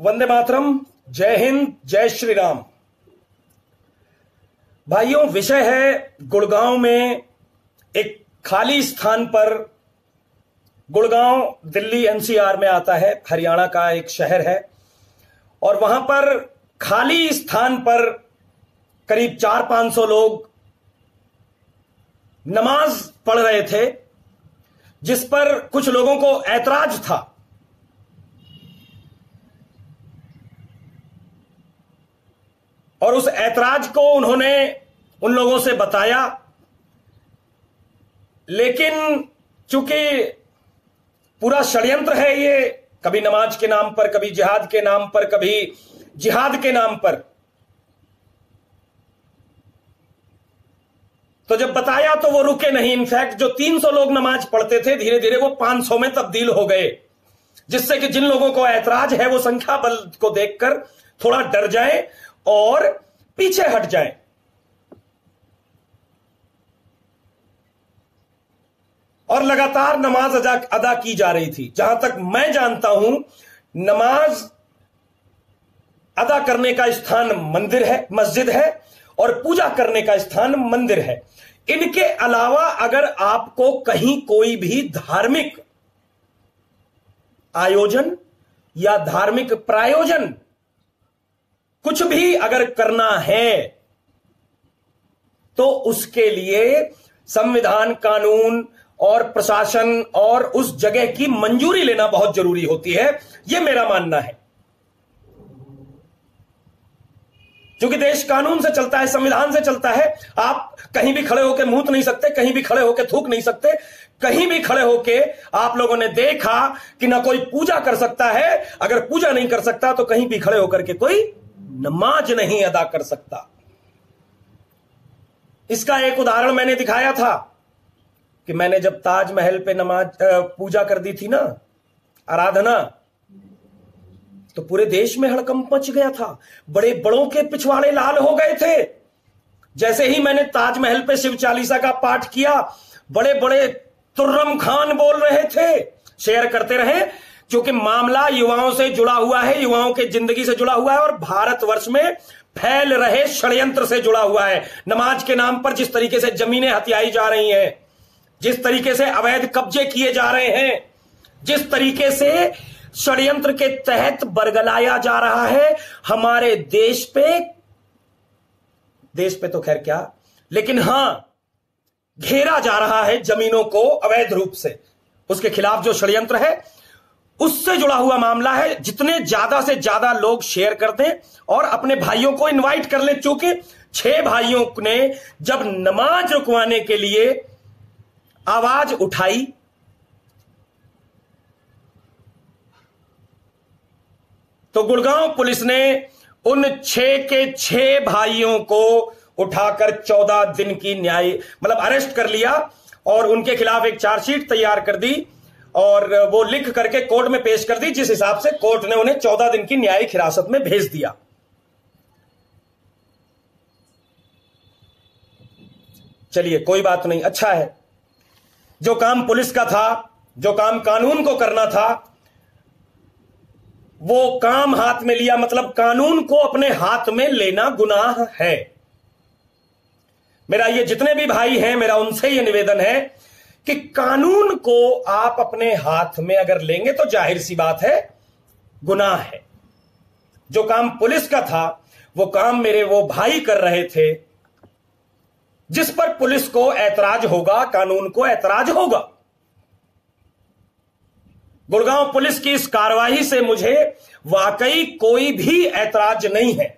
वंदे मातरम, जय हिंद, जय श्री राम। भाइयों, विषय है गुड़गांव में एक खाली स्थान पर। गुड़गांव दिल्ली एनसीआर में आता है, हरियाणा का एक शहर है, और वहां पर खाली स्थान पर करीब 400-500 लोग नमाज पढ़ रहे थे, जिस पर कुछ लोगों को ऐतराज था। और उस ऐतराज को उन्होंने उन लोगों से बताया, लेकिन चूंकि पूरा षड्यंत्र है ये, कभी नमाज के नाम पर, कभी जिहाद के नाम पर, कभी जिहाद के नाम पर, तो जब बताया तो वो रुके नहीं। इनफैक्ट जो 300 लोग नमाज पढ़ते थे, धीरे धीरे वो 500 में तब्दील हो गए, जिससे कि जिन लोगों को ऐतराज है वो संख्या बल को देखकर थोड़ा डर जाए और पीछे हट जाए। और लगातार नमाज अदा की जा रही थी। जहां तक मैं जानता हूं, नमाज अदा करने का स्थान मंदिर है, मस्जिद है, और पूजा करने का स्थान मंदिर है। इनके अलावा अगर आपको कहीं कोई भी धार्मिक आयोजन या धार्मिक प्रायोजन कुछ भी अगर करना है, तो उसके लिए संविधान, कानून और प्रशासन और उस जगह की मंजूरी लेना बहुत जरूरी होती है। यह मेरा मानना है। क्योंकि देश कानून से चलता है, संविधान से चलता है। आप कहीं भी खड़े होकर मूत नहीं सकते, कहीं भी खड़े होकर थूक नहीं सकते, कहीं भी खड़े होकर आप लोगों ने देखा कि ना कोई पूजा कर सकता है। अगर पूजा नहीं कर सकता तो कहीं भी खड़े होकर के कोई नमाज नहीं अदा कर सकता। इसका एक उदाहरण मैंने दिखाया था कि मैंने जब ताजमहल पे नमाज पूजा कर दी थी ना, आराधना, तो पूरे देश में हड़कंप मच गया था। बड़े बड़ों के पिछवाड़े लाल हो गए थे। जैसे ही मैंने ताजमहल पे शिव चालीसा का पाठ किया, बड़े बड़े तुर्रम खान बोल रहे थे, शेयर करते रहे, क्योंकि मामला युवाओं से जुड़ा हुआ है, युवाओं के जिंदगी से जुड़ा हुआ है और भारतवर्ष में फैल रहे षड्यंत्र से जुड़ा हुआ है। नमाज के नाम पर जिस तरीके से जमीनें हथियाई जा रही हैं, जिस तरीके से अवैध कब्जे किए जा रहे हैं, जिस तरीके से षड्यंत्र के तहत बरगलाया जा रहा है हमारे देश पे तो खैर क्या, लेकिन हां, घेरा जा रहा है जमीनों को अवैध रूप से, उसके खिलाफ जो षड्यंत्र है उससे जुड़ा हुआ मामला है। जितने ज्यादा से ज्यादा लोग शेयर कर दें और अपने भाइयों को इनवाइट कर लें। चूंकि 6 भाइयों ने जब नमाज रुकवाने के लिए आवाज उठाई, तो गुड़गांव पुलिस ने उन 6 के 6 भाइयों को उठाकर 14 दिन की अरेस्ट कर लिया और उनके खिलाफ एक चार्जशीट तैयार कर दी और वो लिख करके कोर्ट में पेश कर दी, जिस हिसाब से कोर्ट ने उन्हें 14 दिन की न्यायिक हिरासत में भेज दिया। चलिए, कोई बात नहीं, अच्छा है। जो काम पुलिस का था, जो काम कानून को करना था, वो काम हाथ में लिया। मतलब कानून को अपने हाथ में लेना गुनाह है। मेरा ये जितने भी भाई हैं, मेरा उनसे ये निवेदन है कि कानून को आप अपने हाथ में अगर लेंगे तो जाहिर सी बात है गुनाह है। जो काम पुलिस का था वो काम मेरे वो भाई कर रहे थे, जिस पर पुलिस को ऐतराज होगा, कानून को ऐतराज होगा। गुड़गांव पुलिस की इस कार्रवाई से मुझे वाकई कोई भी ऐतराज नहीं है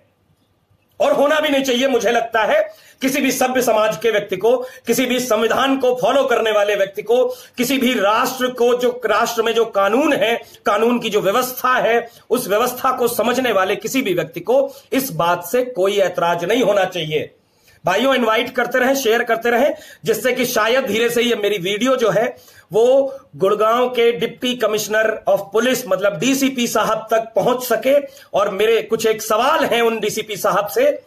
और होना भी नहीं चाहिए। मुझे लगता है किसी भी सभ्य समाज के व्यक्ति को, किसी भी संविधान को फॉलो करने वाले व्यक्ति को, किसी भी राष्ट्र को, जो राष्ट्र में जो कानून है, कानून की जो व्यवस्था है, उस व्यवस्था को समझने वाले किसी भी व्यक्ति को इस बात से कोई ऐतराज नहीं होना चाहिए। भाइयों, इनवाइट करते रहें, शेयर करते रहें, जिससे कि शायद धीरे से ये मेरी वीडियो जो है वो गुड़गांव के डिप्टी कमिश्नर ऑफ पुलिस मतलब डीसीपी साहब तक पहुंच सके। और मेरे कुछ एक सवाल हैं उन डीसीपी साहब से।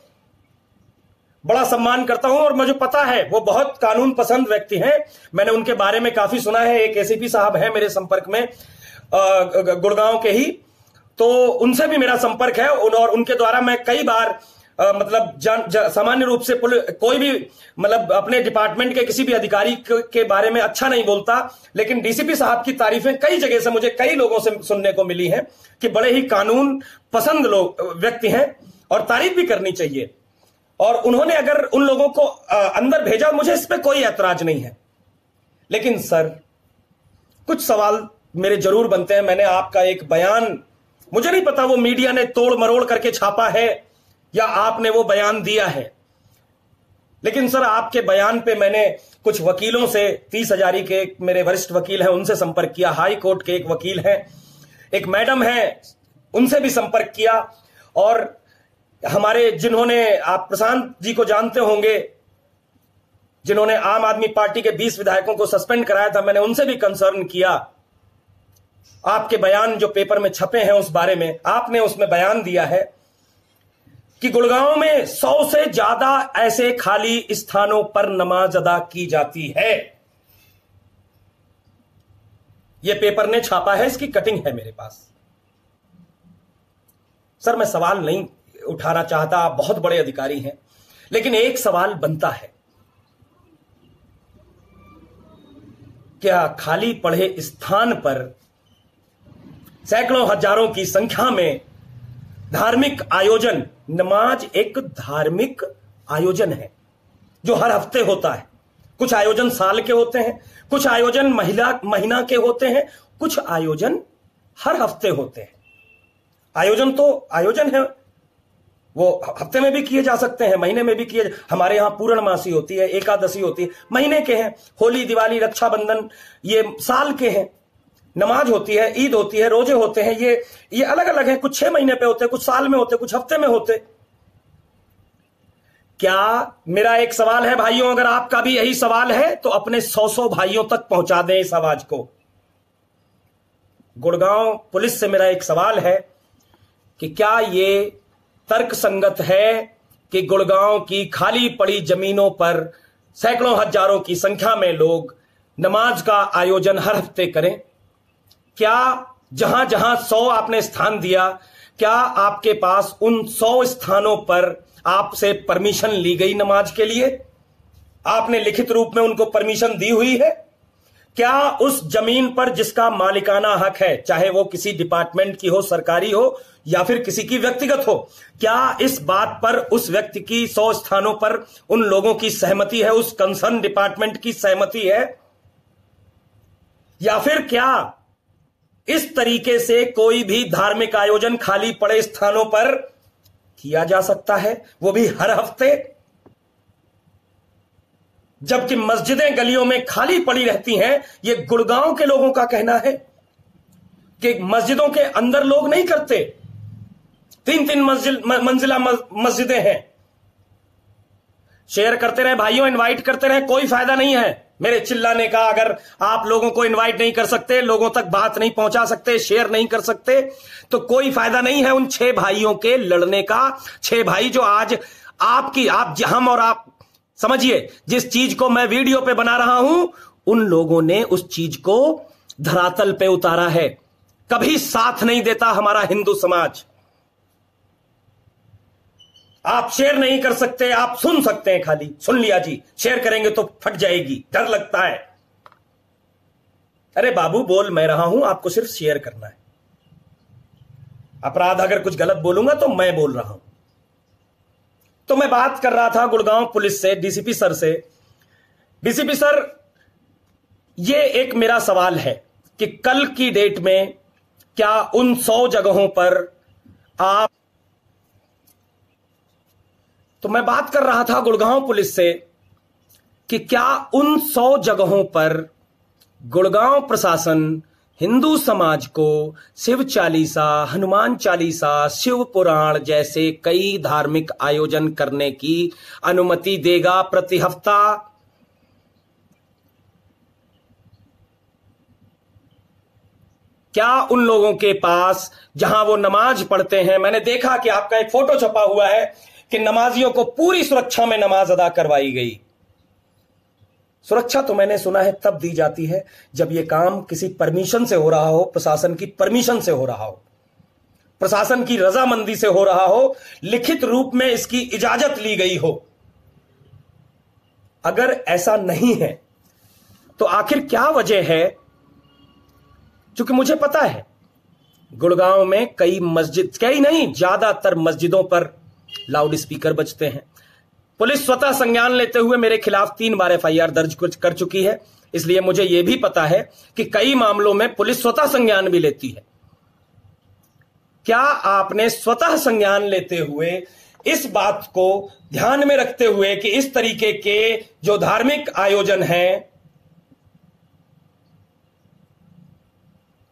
बड़ा सम्मान करता हूं और मुझे पता है वो बहुत कानून पसंद व्यक्ति हैं। मैंने उनके बारे में काफी सुना है। एक एसीपी साहब हैं मेरे संपर्क में, गुड़गांव के ही, तो उनसे भी मेरा संपर्क है और उनके द्वारा मैं कई बार सामान्य रूप से कोई भी अपने डिपार्टमेंट के किसी भी अधिकारी के बारे में अच्छा नहीं बोलता, लेकिन डीसीपी साहब की तारीफें कई जगह से मुझे कई लोगों से सुनने को मिली हैं कि बड़े ही कानून पसंद लोग व्यक्ति हैं और तारीफ भी करनी चाहिए। और उन्होंने अगर उन लोगों को अंदर भेजा, मुझे इस पर कोई ऐतराज नहीं है। लेकिन सर, कुछ सवाल मेरे जरूर बनते हैं। मैंने आपका एक बयान, मुझे नहीं पता वो मीडिया ने तोड़ मरोड़ करके छापा है या आपने वो बयान दिया है, लेकिन सर आपके बयान पे मैंने कुछ वकीलों से, 30 हजारी के मेरे वरिष्ठ वकील हैं, उनसे संपर्क किया, हाई कोर्ट के एक वकील हैं, एक मैडम है, उनसे भी संपर्क किया, और हमारे जिन्होंने, आप प्रशांत जी को जानते होंगे, जिन्होंने आम आदमी पार्टी के 20 विधायकों को सस्पेंड कराया था, मैंने उनसे भी कंसर्न किया। आपके बयान जो पेपर में छपे हैं उस बारे में आपने उसमें बयान दिया है कि गुड़गांव में 100 से ज्यादा ऐसे खाली स्थानों पर नमाज अदा की जाती है। यह पेपर ने छापा है, इसकी कटिंग है मेरे पास। सर, मैं सवाल नहीं उठाना चाहता, आप बहुत बड़े अधिकारी हैं, लेकिन एक सवाल बनता है, क्या खाली पड़े स्थान पर सैकड़ों हजारों की संख्या में धार्मिक आयोजन, नमाज एक धार्मिक आयोजन है जो हर हफ्ते होता है। कुछ आयोजन साल के होते हैं, कुछ आयोजन महीना के होते हैं, कुछ आयोजन हर हफ्ते होते हैं। आयोजन तो आयोजन है, वो हफ्ते में भी किए जा सकते हैं, महीने में भी किए। हमारे यहां पूर्णमासी होती है, एकादशी होती है, महीने के हैं। होली, दिवाली, रक्षाबंधन ये साल के हैं। नमाज होती है, ईद होती है, रोजे होते हैं, ये अलग अलग हैं। कुछ 6 महीने पे होते हैं, कुछ साल में होते, कुछ हफ्ते में होते। क्या, मेरा एक सवाल है भाइयों, अगर आपका भी यही सवाल है तो अपने 100 भाइयों तक पहुंचा दें इस आवाज को। गुड़गांव पुलिस से मेरा एक सवाल है कि क्या ये तर्क संगत है कि गुड़गांव की खाली पड़ी जमीनों पर सैकड़ों हजारों की संख्या में लोग नमाज का आयोजन हर हफ्ते करें? क्या जहां जहां 100 आपने स्थान दिया, क्या आपके पास उन 100 स्थानों पर आपसे परमिशन ली गई नमाज के लिए? आपने लिखित रूप में उनको परमिशन दी हुई है? क्या उस जमीन पर जिसका मालिकाना हक है, चाहे वो किसी डिपार्टमेंट की हो, सरकारी हो या फिर किसी की व्यक्तिगत हो, क्या इस बात पर उस व्यक्ति की 100 स्थानों पर उन लोगों की सहमति है, उस कंसर्न डिपार्टमेंट की सहमति है? या फिर क्या इस तरीके से कोई भी धार्मिक आयोजन खाली पड़े स्थानों पर किया जा सकता है, वो भी हर हफ्ते? जबकि मस्जिदें गलियों में खाली पड़ी रहती हैं। ये गुड़गांव के लोगों का कहना है कि मस्जिदों के अंदर लोग नहीं करते। 3-3 मंजिला मस्जिदें हैं। शेयर करते रहे भाइयों, इनवाइट करते रहे, कोई फायदा नहीं है मेरे चिल्लाने का। अगर आप लोगों को इनवाइट नहीं कर सकते, लोगों तक बात नहीं पहुंचा सकते, शेयर नहीं कर सकते, तो कोई फायदा नहीं है उन 6 भाइयों के लड़ने का। 6 भाई जो आज हम और आप समझिए, जिस चीज को मैं वीडियो पे बना रहा हूं, उन लोगों ने उस चीज को धरातल पे उतारा है। कभी साथ नहीं देता हमारा हिंदू समाज। आप शेयर नहीं कर सकते, आप सुन सकते हैं, खाली सुन लिया जी, शेयर करेंगे तो फट जाएगी, डर लगता है। अरे बाबू, बोल मैं रहा हूं, आपको सिर्फ शेयर करना है। अपराध अगर कुछ गलत बोलूंगा तो मैं बोल रहा हूं। तो मैं बात कर रहा था गुड़गांव पुलिस से, डीसीपी सर से। डीसीपी सर, ये एक मेरा सवाल है कि कल की डेट में क्या उन 100 जगहों पर आप, तो मैं बात कर रहा था गुड़गांव पुलिस से कि क्या उन 100 जगहों पर गुड़गांव प्रशासन हिंदू समाज को शिव चालीसा, हनुमान चालीसा, शिव पुराण जैसे कई धार्मिक आयोजन करने की अनुमति देगा प्रति हफ्ता? क्या उन लोगों के पास जहां वो नमाज पढ़ते हैं, मैंने देखा कि आपका एक फोटो छपा हुआ है कि नमाजियों को पूरी सुरक्षा में नमाज अदा करवाई गई। सुरक्षा तो मैंने सुना है तब दी जाती है जब यह काम किसी परमिशन से हो रहा हो, प्रशासन की परमिशन से हो रहा हो। प्रशासन की रजामंदी से हो रहा हो, लिखित रूप में इसकी इजाजत ली गई हो। अगर ऐसा नहीं है तो आखिर क्या वजह है? क्योंकि मुझे पता है गुड़गांव में कई नहीं ज्यादातर मस्जिदों पर लाउड स्पीकर बजते हैं। पुलिस स्वतः संज्ञान लेते हुए मेरे खिलाफ 3 बार FIR दर्ज कर चुकी है, इसलिए मुझे यह भी पता है कि कई मामलों में पुलिस स्वतः संज्ञान भी लेती है। क्या आपने स्वतः संज्ञान लेते हुए इस बात को ध्यान में रखते हुए कि इस तरीके के जो धार्मिक आयोजन हैं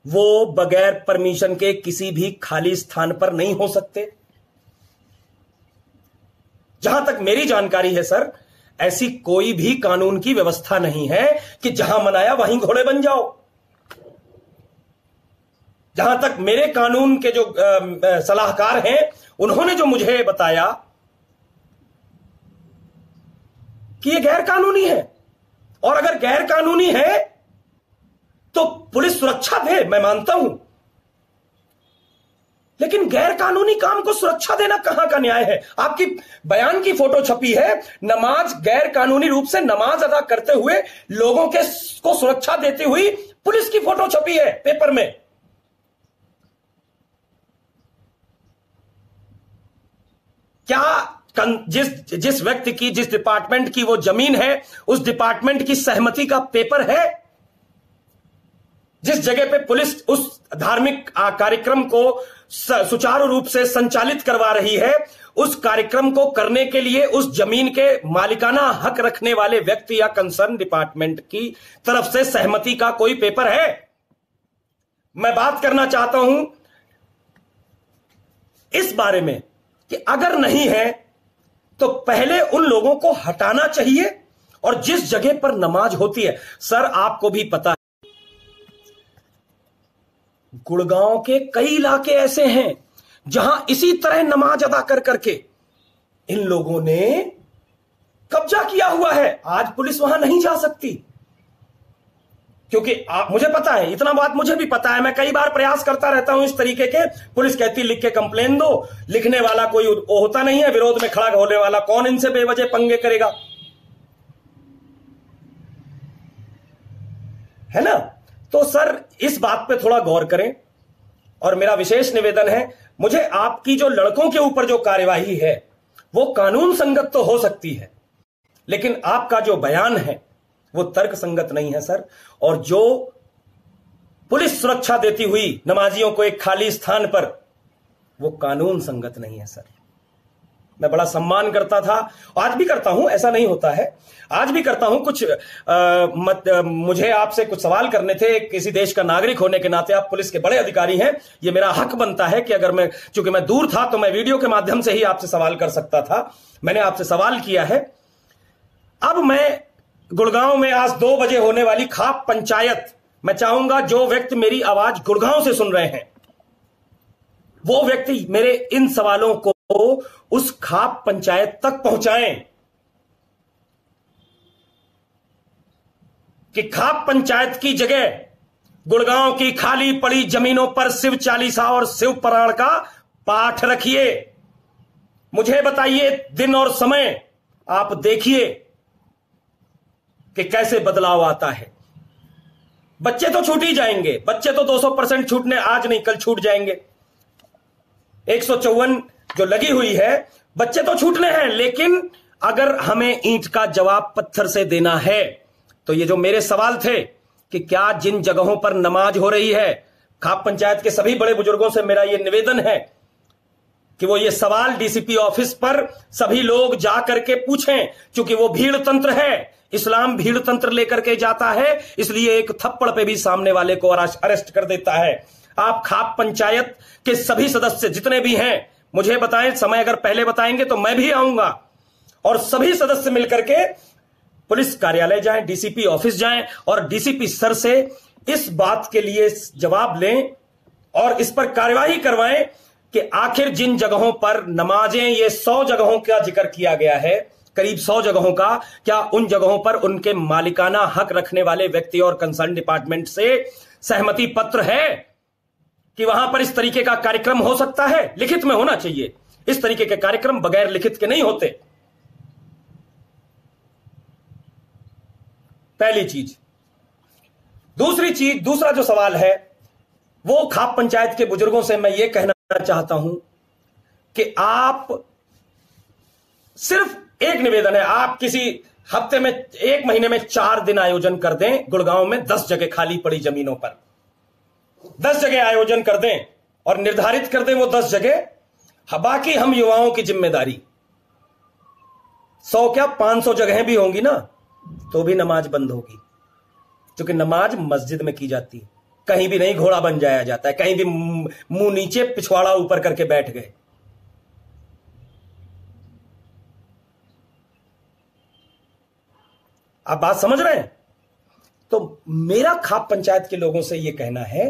वो बगैर परमिशन के किसी भी खाली स्थान पर नहीं हो सकते? जहां तक मेरी जानकारी है सर, ऐसी कोई भी कानून की व्यवस्था नहीं है कि जहां मनाया वहीं घोड़े बन जाओ। जहां तक मेरे कानून के जो सलाहकार हैं उन्होंने जो मुझे बताया कि यह गैर कानूनी है, और अगर गैर कानूनी है तो पुलिस सुरक्षा दे, मैं मानता हूं, लेकिन गैर कानूनी काम को सुरक्षा देना कहां का न्याय है? आपकी बयान की फोटो छपी है, नमाज गैर कानूनी रूप से नमाज अदा करते हुए लोगों को सुरक्षा देती हुई पुलिस की फोटो छपी है पेपर में। क्या जिस व्यक्ति की, जिस डिपार्टमेंट की वो जमीन है, उस डिपार्टमेंट की सहमति का पेपर है? जिस जगह पे पुलिस उस धार्मिक कार्यक्रम को सुचारू रूप से संचालित करवा रही है, उस कार्यक्रम को करने के लिए उस जमीन के मालिकाना हक रखने वाले व्यक्ति या कंसर्न डिपार्टमेंट की तरफ से सहमति का कोई पेपर है? मैं बात करना चाहता हूं इस बारे में कि अगर नहीं है तो पहले उन लोगों को हटाना चाहिए। और जिस जगह पर नमाज होती है, सर आपको भी पता है गुड़गांव के कई इलाके ऐसे हैं जहां इसी तरह नमाज अदा कर करके इन लोगों ने कब्जा किया हुआ है। आज पुलिस वहां नहीं जा सकती, क्योंकि मुझे पता है, इतना बात मुझे भी पता है, मैं कई बार प्रयास करता रहता हूं इस तरीके के। पुलिस कहती लिख के कंप्लेन दो, लिखने वाला कोई होता नहीं है, विरोध में खड़ा होने वाला कौन इनसे बेवजह पंगे करेगा, है ना? तो सर इस बात पे थोड़ा गौर करें। और मेरा विशेष निवेदन है, मुझे आपकी जो लड़कों के ऊपर जो कार्यवाही है वो कानून संगत तो हो सकती है, लेकिन आपका जो बयान है वो तर्क संगत नहीं है सर। और जो पुलिस सुरक्षा देती हुई नमाजियों को एक खाली स्थान पर, वो कानून संगत नहीं है सर। मैं बड़ा सम्मान करता था, आज भी करता हूं, ऐसा नहीं होता है, आज भी करता हूं। मुझे आपसे कुछ सवाल करने थे, किसी देश का नागरिक होने के नाते आप पुलिस के बड़े अधिकारी हैं, ये मेरा हक बनता है कि अगर चूंकि मैं दूर था तो मैं वीडियो के माध्यम से ही आपसे सवाल कर सकता था। मैंने आपसे सवाल किया है। अब मैं गुड़गांव में आज 2 बजे होने वाली खाप पंचायत, मैं चाहूंगा जो व्यक्ति मेरी आवाज गुड़गांव से सुन रहे हैं वो व्यक्ति मेरे इन सवालों को उस खाप पंचायत तक पहुंचाएं कि खाप पंचायत की जगह गुड़गांव की खाली पड़ी जमीनों पर शिव चालीसा और शिव पुराण का पाठ रखिए। मुझे बताइए दिन और समय, आप देखिए कि कैसे बदलाव आता है। बच्चे तो छूट ही जाएंगे, बच्चे तो 200% छूटने, आज नहीं कल छूट जाएंगे। 154 जो लगी हुई है, बच्चे तो छूटने हैं, लेकिन अगर हमें ईंट का जवाब पत्थर से देना है तो ये जो मेरे सवाल थे कि क्या जिन जगहों पर नमाज हो रही है, खाप पंचायत के सभी बड़े बुजुर्गों से मेरा ये निवेदन है कि वो ये सवाल डीसीपी ऑफिस पर सभी लोग जा करके पूछें, क्योंकि वो भीड़ तंत्र है, इस्लाम भीड़ तंत्र लेकर के जाता है, इसलिए एक थप्पड़ पे भी सामने वाले को अरेस्ट कर देता है। आप खाप पंचायत के सभी सदस्य जितने भी हैं मुझे बताएं, समय अगर पहले बताएंगे तो मैं भी आऊंगा, और सभी सदस्य मिलकर के पुलिस कार्यालय जाएं, डीसीपी ऑफिस जाएं और डीसीपी सर से इस बात के लिए जवाब लें और इस पर कार्यवाही करवाएं कि आखिर जिन जगहों पर नमाजें, ये 100 जगहों का जिक्र किया गया है, करीब 100 जगहों का, क्या उन जगहों पर उनके मालिकाना हक रखने वाले व्यक्ति और कंसर्न डिपार्टमेंट से सहमति पत्र है? कि वहां पर इस तरीके का कार्यक्रम हो सकता है, लिखित में होना चाहिए। इस तरीके के कार्यक्रम बगैर लिखित के नहीं होते। पहली चीज। दूसरी चीज, दूसरा जो सवाल है वो खाप पंचायत के बुजुर्गों से मैं ये कहना चाहता हूं कि आप, सिर्फ एक निवेदन है, आप किसी हफ्ते में, एक महीने में 4 दिन आयोजन कर दें गुड़गांव में, 10 जगह खाली पड़ी जमीनों पर 10 जगह आयोजन कर दें और निर्धारित कर दें वो 10 जगह। बाकी हम युवाओं की जिम्मेदारी, 100 क्या 500 जगहें भी होंगी ना तो भी नमाज बंद होगी, क्योंकि नमाज मस्जिद में की जाती है। कहीं भी नहीं घोड़ा बन जाया जाता है, कहीं भी मुंह नीचे पिछवाड़ा ऊपर करके बैठ गए। आप बात समझ रहे हैं? तो मेरा खाप पंचायत के लोगों से यह कहना है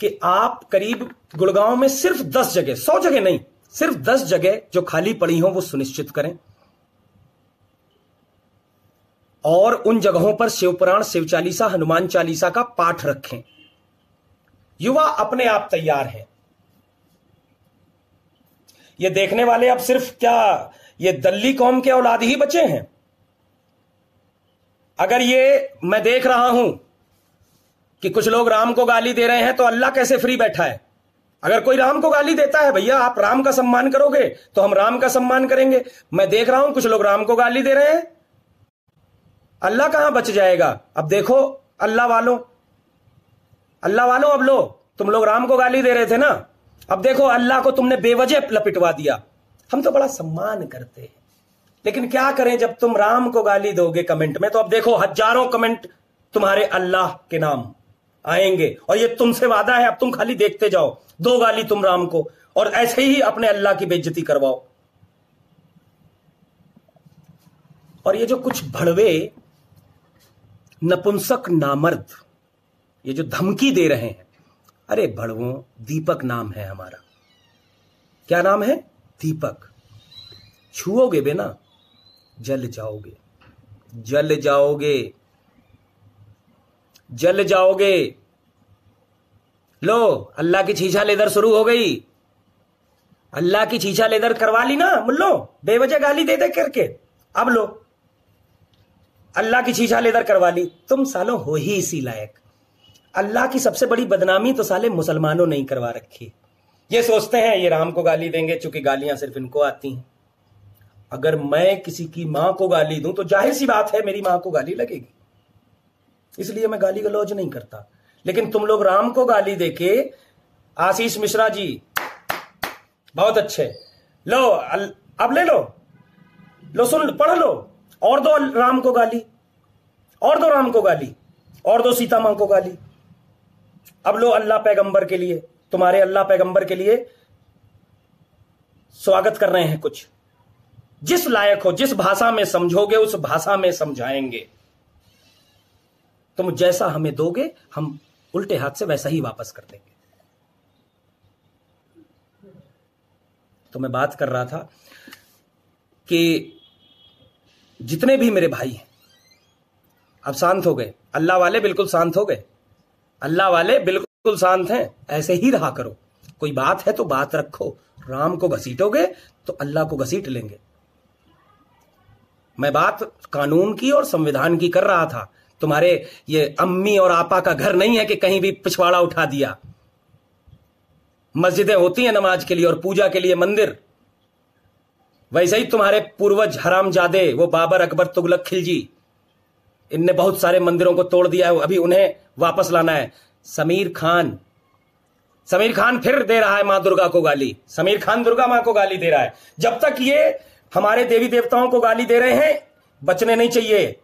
कि आप करीब गुड़गांव में सिर्फ 10 जगह, 100 जगह नहीं, सिर्फ 10 जगह जो खाली पड़ी हो वो सुनिश्चित करें, और उन जगहों पर शिवपुराण, शिव चालीसा, हनुमान चालीसा का पाठ रखें। युवा अपने आप तैयार हैं। ये देखने वाले अब सिर्फ क्या ये दल्ली कौम के औलाद ही बचे हैं? अगर ये मैं देख रहा हूं कि कुछ लोग राम को गाली दे रहे हैं, तो अल्लाह कैसे फ्री बैठा है? अगर कोई राम को गाली देता है, भैया आप राम का सम्मान करोगे तो हम राम का सम्मान करेंगे। मैं देख रहा हूं कुछ लोग राम को गाली दे रहे हैं, अल्लाह कहां बच जाएगा? अब देखो अल्लाह वालों, अब लो, तुम लोग राम को गाली दे रहे थे ना, अब देखो अल्लाह को तुमने बेवजह लपिटवा दिया। हम तो बड़ा सम्मान करते हैं, लेकिन क्या करें, जब तुम राम को गाली दोगे कमेंट में, तो अब देखो हजारों कमेंट तुम्हारे अल्लाह के नाम आएंगे, और ये तुमसे वादा है, अब तुम खाली देखते जाओ, 2 गाली तुम राम को, और ऐसे ही अपने अल्लाह की बेइज्जती करवाओ। और ये जो कुछ भड़वे नपुंसक नामर्द ये जो धमकी दे रहे हैं, अरे भड़वों, दीपक नाम है हमारा। क्या नाम है? दीपक। छुओगे बेना, जल जाओगे, जल जाओगे, जल जाओगे। लो, अल्लाह की छीछा लेदर शुरू हो गई। अल्लाह की छीछा लेदर करवा ली ना मुल्लो, बेवजह गाली दे दे करके। अब लो, अल्लाह की छीछा लेदर करवा ली। तुम सालों हो ही इसी लायक। अल्लाह की सबसे बड़ी बदनामी तो साले मुसलमानों नहीं करवा रखी। ये सोचते हैं ये राम को गाली देंगे चूंकि गालियां सिर्फ इनको आती हैं। अगर मैं किसी की मां को गाली दूं तो जाहिर सी बात है मेरी मां को गाली लगेगी, इसलिए मैं गाली गलौज नहीं करता। लेकिन तुम लोग राम को गाली देके, आशीष मिश्रा जी बहुत अच्छे, लो अब ले लो, लो सुन, पढ़ लो, और दो राम को गाली, और दो राम को गाली, और दो सीता मां को गाली। अब लो अल्लाह पैगंबर के लिए, तुम्हारे अल्लाह पैगंबर के लिए स्वागत कर रहे हैं कुछ। जिस लायक हो, जिस भाषा में समझोगे उस भाषा में समझाएंगे। तुम जैसा हमें दोगे हम उल्टे हाथ से वैसा ही वापस कर देंगे। तो मैं बात कर रहा था कि जितने भी मेरे भाई हैं अब शांत हो गए, अल्लाह वाले बिल्कुल शांत हो गए, अल्लाह वाले बिल्कुल शांत हैं। ऐसे ही रहा करो, कोई बात है तो बात रखो। राम को घसीटोगे तो अल्लाह को घसीट लेंगे। मैं बात कानून की और संविधान की कर रहा था। तुम्हारे ये अम्मी और आपा का घर नहीं है कि कहीं भी पिछवाड़ा उठा दिया। मस्जिदें होती हैं नमाज के लिए और पूजा के लिए मंदिर। वैसे ही तुम्हारे पूर्वज हरामजादे, वो बाबर, अकबर, तुगलक, खिलजी, इनने बहुत सारे मंदिरों को तोड़ दिया है, अभी उन्हें वापस लाना है। समीर खान फिर दे रहा है मां दुर्गा को गाली। समीर खान दुर्गा मां को गाली दे रहा है। जब तक ये हमारे देवी देवताओं को गाली दे रहे हैं, बचने नहीं चाहिए,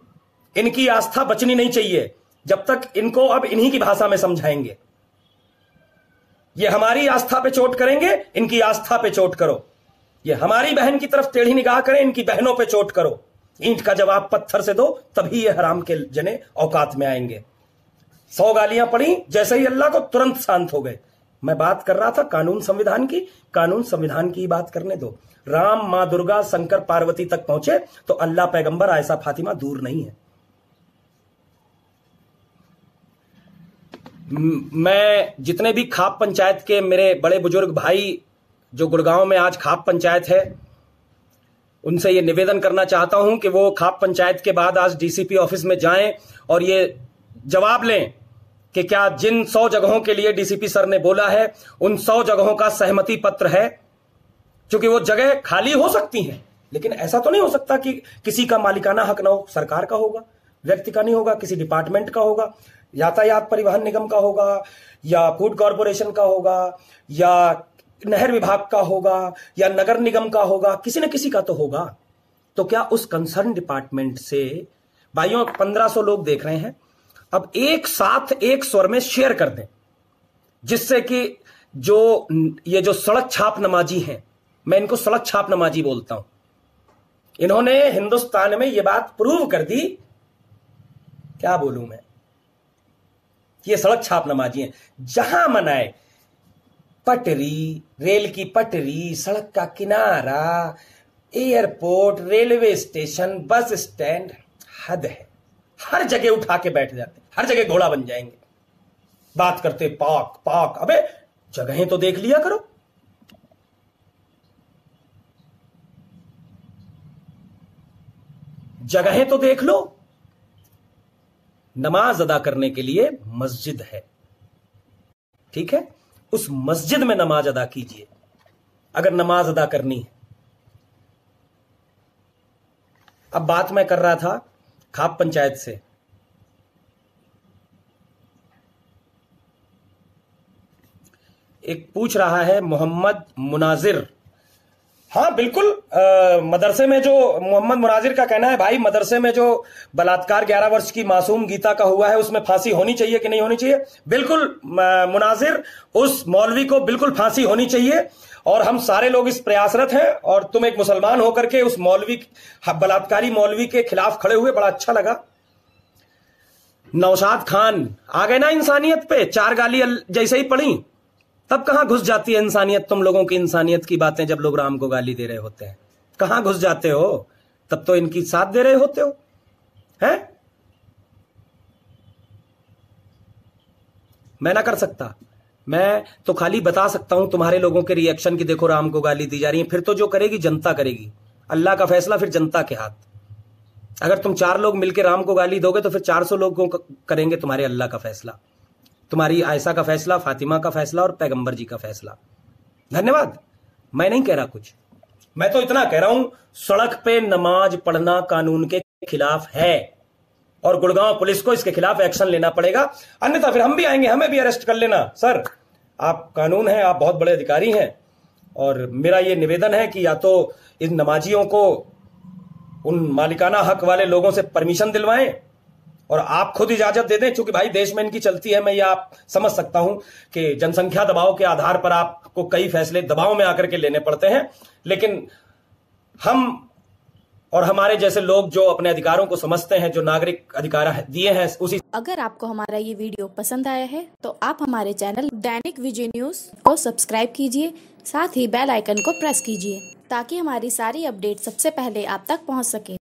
इनकी आस्था बचनी नहीं चाहिए। जब तक इनको अब इन्हीं की भाषा में समझाएंगे। ये हमारी आस्था पे चोट करेंगे, इनकी आस्था पे चोट करो। ये हमारी बहन की तरफ टेढ़ी निगाह करें, इनकी बहनों पे चोट करो। ईंट का जवाब पत्थर से दो, तभी ये हराम के जने औकात में आएंगे। 100 गालियां पड़ी, जैसे ही अल्लाह को, तुरंत शांत हो गए। मैं बात कर रहा था कानून संविधान की, कानून संविधान की बात करने दो। राम, मां दुर्गा, शंकर, पार्वती तक पहुंचे तो अल्लाह, पैगंबर, आयशा, फातिमा दूर नहीं है। मैं जितने भी खाप पंचायत के मेरे बड़े बुजुर्ग भाई जो गुड़गांव में आज खाप पंचायत है, उनसे ये निवेदन करना चाहता हूं कि वो खाप पंचायत के बाद आज डीसीपी ऑफिस में जाएं और ये जवाब लें कि क्या जिन 100 जगहों के लिए डीसीपी सर ने बोला है उन 100 जगहों का सहमति पत्र है। क्योंकि वो जगह खाली हो सकती हैं, लेकिन ऐसा तो नहीं हो सकता कि किसी का मालिकाना हक ना हो। सरकार का होगा, व्यक्ति का नहीं होगा, किसी डिपार्टमेंट का होगा, यातायात परिवहन निगम का होगा, या फूड कॉर्पोरेशन का होगा, या नहर विभाग का होगा, या नगर निगम का होगा, किसी न किसी का तो होगा। तो क्या उस कंसर्न डिपार्टमेंट से भाइयों 1500 लोग देख रहे हैं, अब एक साथ एक स्वर में शेयर कर दें, जिससे कि ये जो सड़क छाप नमाजी हैं, मैं इनको सड़क छाप नमाजी बोलता हूं, इन्होंने हिंदुस्तान में ये बात प्रूव कर दी, क्या बोलूं मैं, ये सड़क छाप नमाजी हैं। जहां मनाए पटरी, रेल की पटरी, सड़क का किनारा, airport, railway station, bus stand, हद है। हर जगह उठा के बैठ जाते, हर जगह घोड़ा बन जाएंगे, बात करते पाक पाक। अबे जगहें तो देख लिया करो। जगहें तो देख लो। नमाज अदा करने के लिए मस्जिद है, ठीक है, उस मस्जिद में नमाज अदा कीजिए अगर नमाज अदा करनी है। अब बात मैं कर रहा था खाप पंचायत से। एक पूछ रहा है मोहम्मद मुनाजिर, हाँ बिल्कुल, मदरसे में जो मोहम्मद मुनाजिर का कहना है, भाई मदरसे में जो बलात्कार 11 वर्ष की मासूम गीता का हुआ है उसमें फांसी होनी चाहिए कि नहीं होनी चाहिए? बिल्कुल मुनाजिर, उस मौलवी को बिल्कुल फांसी होनी चाहिए और हम सारे लोग इस प्रयासरत हैं। और तुम एक मुसलमान होकर के उस मौलवी, बलात्कारी मौलवी के खिलाफ खड़े हुए, बड़ा अच्छा लगा। नौशाद खान आ गए ना इंसानियत पे, 4 गाली जैसे ही पड़ी तब कहां घुस जाती है इंसानियत। तुम लोगों की इंसानियत की बातें जब लोग राम को गाली दे रहे होते हैं कहां घुस जाते हो? तब तो इनकी साथ दे रहे होते हो, हैं? मैं ना कर सकता, मैं तो खाली बता सकता हूं तुम्हारे लोगों के रिएक्शन की, देखो राम को गाली दी जा रही है। फिर तो जो करेगी जनता करेगी, अल्लाह का फैसला फिर जनता के हाथ। अगर तुम 4 लोग मिलकर राम को गाली दोगे तो फिर 400 लोग करेंगे तुम्हारे अल्लाह का फैसला, तुम्हारी आयशा का फैसला, फातिमा का फैसला और पैगंबर जी का फैसला। धन्यवाद। मैं नहीं कह रहा कुछ, मैं तो इतना कह रहा हूं सड़क पे नमाज पढ़ना कानून के खिलाफ है और गुड़गांव पुलिस को इसके खिलाफ एक्शन लेना पड़ेगा, अन्यथा फिर हम भी आएंगे, हमें भी अरेस्ट कर लेना। सर आप कानून हैं, आप बहुत बड़े अधिकारी हैं और मेरा ये निवेदन है कि या तो इन नमाजियों को उन मालिकाना हक वाले लोगों से परमिशन दिलवाएं और आप खुद इजाजत दे दें, क्योंकि भाई देश में इनकी चलती है। मैं ये आप समझ सकता हूं कि जनसंख्या दबाव के आधार पर आपको कई फैसले दबाव में आकर के लेने पड़ते हैं, लेकिन हम और हमारे जैसे लोग जो अपने अधिकारों को समझते हैं, जो नागरिक अधिकार दिए हैं, उसी। अगर आपको हमारा ये वीडियो पसंद आया है तो आप हमारे चैनल दैनिक विजय न्यूज को सब्सक्राइब कीजिए, साथ ही बेल आइकन को प्रेस कीजिए ताकि हमारी सारी अपडेट सबसे पहले आप तक पहुंच सके।